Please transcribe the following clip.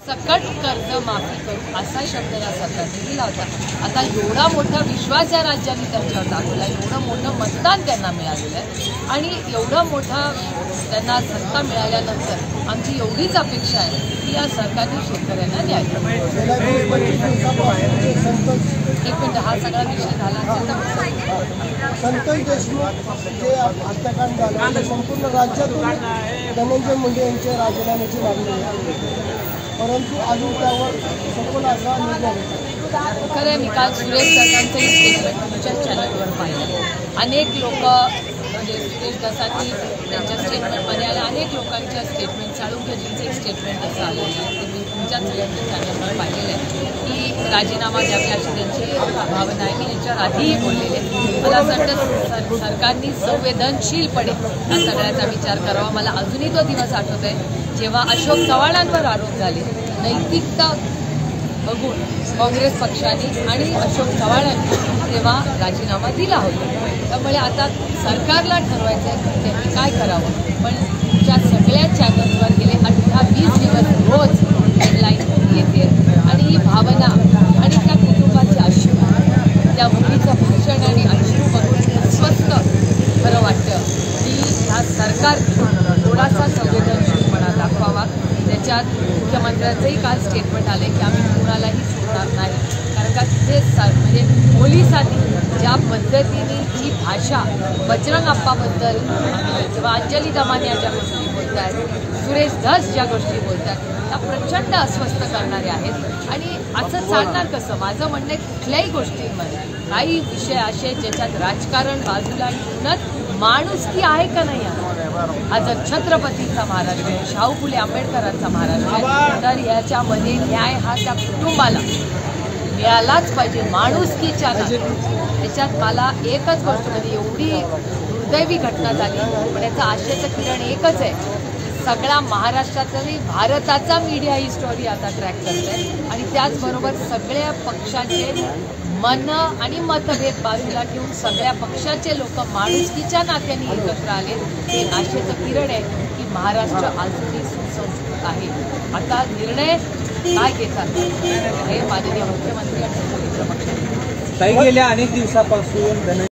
सकट कर्ज माफी करू असा शब्द या सरकारने दिला होता। आता एवढा मोठा विश्वास या राज्याने त्यांच्यावर दाखवला, एवढं मोठं मतदान त्यांना मिळालेलं आहे आणि एवढा मोठा त्यांना सत्ता मिळाल्यानंतर आमची एवढीच अपेक्षा आहे की या सरकारने शेतकऱ्यांना न्याय एक मिनिट हा सगळा विषय झाला असेल तर संतोष देशमुख जे हत्याकांड झालं संपूर्ण राज्यातून धनंजय मुंडे यांच्या राजीनाम्याची मागणी आहे, परंतु अजून त्यावर सखोल असा निर्णय खरं आहे। मी काल सुरेश सरकारचंही स्टेटमेंट तुमच्या चॅनलवर पाहिलं। अनेक लोक म्हणजे सुरेश दसानी त्यांच्या स्टेटमेंटमध्ये आले, अनेक लोकांच्या स्टेटमेंट चाळुक्यजींचं एक स्टेटमेंट असं आलेलं आहे ते मी तुमच्याच सगळ्यांच्या चॅनलवर पाहिलेलं आहे की राजीनामा द्यावे अशी त्यांची भावना आहे। मी याच्यावर आधीही बोललेले आहे। मला असं वाटतं सरकारने संवेदनशीलपणे या सगळ्याचा विचार करावा। मला अजूनही तो दिवस आठवत आहे जेव्हा अशोक चव्हाणांवर आरोप झाले, नैतिकता बघून काँग्रेस पक्षाने आणि अशोक चव्हाणांनी तेव्हा राजीनामा दिला होता। त्यामुळे आता सरकारला ठरवायचं आहे त्यांनी काय करावं, पण तुमच्या सगळ्या चॅनलवर गेले 18-20 दिवस रोज हेडलाईन येते आणि ही भावना आणि त्या कुटुंबाचे अश्रू, त्या मुलीचं भाषण आणि अश्रू बघून अस्वस्थ खरं वाटतं की ह्या सरकारने थोडासा संवेदनशीलपणा दाखवावा। त्याच्यात मुख्यमंत्र्यांचंही काल स्टेटमेंट आले की आम्ही कुणालाही सोडणार नाही, कारण का तिथे म्हणजे पोलिसांनी ज्या पद्धतीने जी भाषा बजरंग अप्पाबद्दल किंवा अंजली दमानिया ज्या गोष्टी बोलत आहेत, सुरेश धस ज्या गोष्टी बोलत आहेत त्या प्रचंड अस्वस्थ करणारे आहेत। आणि असं चालणार कसं? माझं म्हणणं कुठल्याही गोष्टींमध्ये काही विषय असे ज्याच्यात राजकारण बाजूला ठेवूनच माणुसकी आहे का नाही आहे। हा जर छत्रपतीचा महाराष्ट्र, शाहू फुले आंबेडकरांचा महाराष्ट्र, तर याच्यामध्ये न्याय हा त्या कुटुंबाला मिळालाच पाहिजे, माणुसकीच्या त्याच्यात मला एकच गोष्ट म्हणजे एवढी दुर्दैवी घटना झाली, पण याचा आशेचं किरण एकच आहे, सगळा महाराष्ट्रातही भारताचा मीडिया ही स्टोरी आता ट्रॅक करत आहे आणि त्याचबरोबर सगळ्या पक्षांचे मन आणि मतभेद बाजूला ठेवून सगळ्या पक्षाचे लोक माणुसकीच्या नात्याने एकत्र आले। हे आशेचं किरण आहे की महाराष्ट्र अजूनही सुसंस्कृत आहे। आता निर्णय काय घेतात हे माननीय मुख्यमंत्री आणि पक्षाचे गेल्या अनेक दिवसापासून